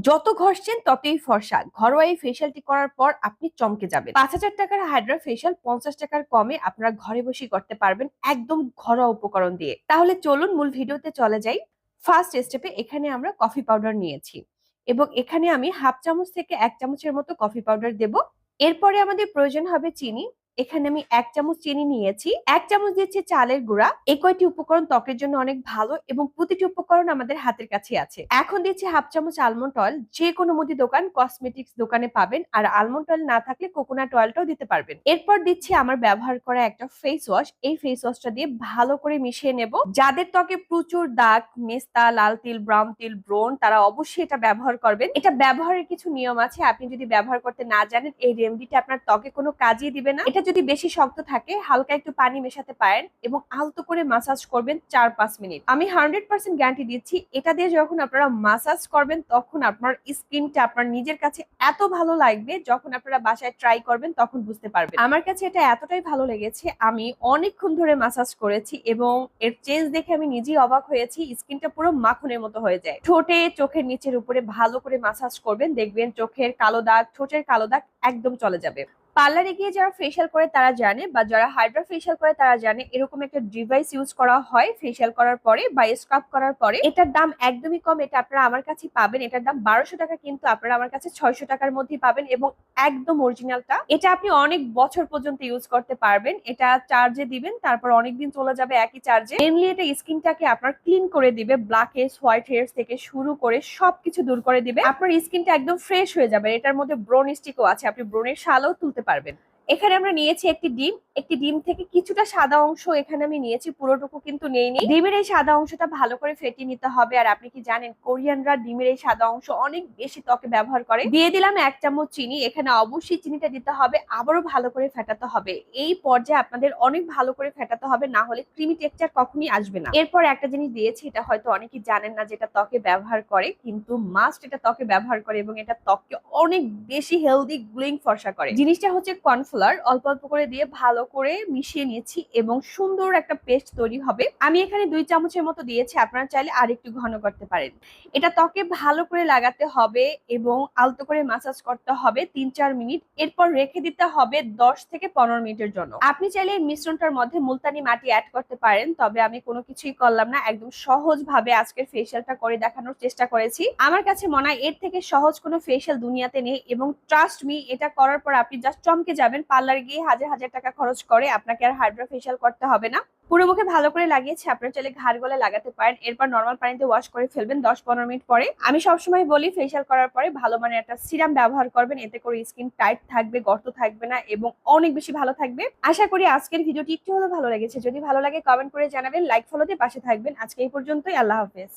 যত ঘষছেন ততই ফর্সা। ঘরোয়া এই ফেসিয়ালটি করার পর আপনি চমকে যাবেন। ৫,০০০ টাকার হাইড্রা ফেসিয়াল ৫০ টাকার কমে আপনারা ঘরে বসেই করতে পারবেন একদম ঘরোয়া উপকরণ দিয়ে। তাহলে চলুন মূল ভিডিওতে চলে যাই। ফার্স্ট স্টেপে এখানে আমরা কফি পাউডার নিয়েছি এবং এখানে আমি হাফ চামচ থেকে ১ চামচের মতো কফি পাউডার দেব। এরপরে আমাদের প্রয়োজন হবে চিনি। এখানে আমি ১ চামচ চিনি নিয়েছি। ১ চামচ দিচ্ছি চালের গুঁড়া। এই কয়টি উপকরণ ত্বকের জন্য অনেক ভালো এবং প্রতিটি উপকরণ আমাদের হাতের কাছে আছে। এখন দিচ্ছি হাফ চামচ আলমন্ড অয়েল। যে কোনো মুদি দোকান, কসমেটিক্স দোকানে পাবেন। আর আলমন্ড অয়েল না থাকলে কোকোনাট অয়েলটাও দিতে পারবেন। এরপর দিচ্ছি আমার ব্যবহার করা একটা ফেস ওয়াশ। এই ফেস ওয়াশটা দিয়ে ভালো করে মিশিয়ে নেব। যাদের ত্বকে প্রচুর দাগ, মেস্তা, লাল তিল, ব্রাউন তিল, ব্রণ, তারা অবশ্যই এটা ব্যবহার করবেন। এটা ব্যবহারের কিছু নিয়ম আছে। আপনি যদি ব্যবহার করতে না জানেন, এই রেমেডিটা আপনার ত্বকে কোনো কাজই দিবে না। এটা যদি বেশি শক্ত থাকে, হালকা একটু পানি মেশাতে পারেন এবং আলতো করে মাসাজ করবেন ৪-৫ মিনিট। আমি 100% গ্যারান্টি দিচ্ছি, এটা দিয়ে যখন আপনারা মাসাজ করবেন তখন আপনার স্কিনটা আপনার নিজের কাছে এত ভালো লাগবে, যখন আপনারা বাসায় ট্রাই করবেন তখন বুঝতে পারবেন। আমার কাছে এটা এতটাই ভালো লেগেছে, আমি অনেকক্ষণ ধরে মাসাজ করেছি এবং এর চেঞ্জ দেখে আমি নিজেই অবাক হয়েছি। স্কিনটা পুরো মাখনের মতো হয়ে যায়। ঠোঁটে, চোখের নিচের উপরে ভালো করে মাসাজ করবেন, দেখবেন চোখের কালো দাগ, ঠোঁটের কালো দাগ একদম চলে যাবে। পার্লারে গিয়ে যারা ফেশিয়াল করে তারা জানে, বা যারা হাইড্রা ফেশিয়াল করে তারা জানে, এরকম একটা ডিভাইস ইউজ করা হয় ফেশিয়াল করার পরে বা স্ক্রাব করার পরে। এটার দাম একদমই কম, এটা আপনারা আমার কাছে পাবেন। এটার দাম ১২০০ টাকা, কিন্তু আপনারা আমার কাছে ৬০০ টাকার মধ্যেই পাবেন এবং একদম অরিজিনালটা। এটা আপনি অনেক বছর পর্যন্ত ইউজ করতে পারবেন। এটা চার্জে দিবেন, তারপর অনেকদিন চলে যাবে একই চার্জে। মেনলি এটা স্কিনটাকে আপনার ক্লিন করে দিবে, ব্ল্যাক হেডস, হোয়াইট হেডস থেকে শুরু করে সবকিছু দূর করে দিবে। আপনার স্কিনটা একদম ফ্রেশ হয়ে যাবে। এটার মধ্যে ব্রোন স্টিকও আছে, আপনি ব্রোনের শালও তুলতে পারবেন। এখানে আমরা নিয়েছি একটি ডিম থেকে কিছুটা সাদা অংশ এখানে আমি নিয়েছি, পুরোটুকু কিন্তু নেইনি। ডিমের এই সাদা অংশটা ভালো করে ফেটিয়ে নিতে হবে। আর আপনি কি জানেন, কোরিয়ানরা ডিমের এই সাদা অংশ অনেক বেশি ত্বকে ব্যবহার করে। দিয়ে দিলাম ১ চামচ চিনি। এখানে অবশ্যই চিনিটা দিতে হবে, আবারও ভালো করে ফেটাতে হবে। এই পর্যায়ে আপনাদের অনেক ভালো করে ফেটাতে হবে, না হলে ক্রিমি টেক্সচার কখনই আসবে না। এরপর একটা জিনিস দিয়েছি, এটা হয়তো অনেকেই জানেন না, যেটা ত্বকে ব্যবহার করে, কিন্তু মাস্ট এটা ত্বকে ব্যবহার করে এবং এটা ত্বককে অনেক বেশি হেলদি, গ্লোয়িং, ফর্সা করে। জিনিসটা হচ্ছে কর্নফ্লাওয়ার। অল্প অল্প করে দিয়ে ভালো করে মিশিয়ে নিয়েছি এবং সুন্দর একটা পেস্ট তৈরি হবে। আমি এখানে ২ চামচের মতো দিয়েছি, আপনারা চাইলে আর একটু ঘন করতে পারেন। এটা ত্বকে ভালো করে লাগাতে হবে এবং আলতো করে মাসাজ করতে হবে ৩-৪ মিনিট। এরপর রেখে দিতে হবে ১০ থেকে ১৫ মিনিটের জন্য। আপনি চাইলে এই মিশ্রণটার মধ্যে মুলতানি মাটি অ্যাড করতে পারেন, তবে আমি কোনো কিছুই করলাম না। একদম সহজ ভাবে আজকের ফেশিয়ালটা করে দেখানোর চেষ্টা করেছি। আমার কাছে মনে হয় এর থেকে সহজ কোনো ফেশিয়াল দুনিয়াতে নেই এবং ট্রাস্ট মি, এটা করার পর আপনি জাস্ট চমকে যাবেন। পার্লার গিয়ে হাজার হাজার টাকা খরচ করে আপনাকে আর হাইড্রা ফেশিয়াল করতে হবে না। পুরো মুখে ভালো করে লাগিয়েছি, আপনারা চাইলে ঘাড় গলায় লাগাতে পারেন। এরপর নরমাল পানিতে ওয়াশ করে ফেলবেন ১০-১৫ মিনিট পরে। আমি সবসময় বলি, ফেশিয়াল করার পরে ভালো মানের একটা সিরাম ব্যবহার করবেন, এতে করে স্কিন টাইট থাকবে, গর্ত থাকবে না এবং অনেক বেশি ভালো থাকবে। আশা করি আজকের ভিডিওটি একটু হলেও ভালো লেগেছে। যদি ভালো লাগে কমেন্ট করে জানাবেন, লাইক ফলো দিয়ে পাশে থাকবেন। আজকে এই পর্যন্তই, আল্লাহ হাফেজ।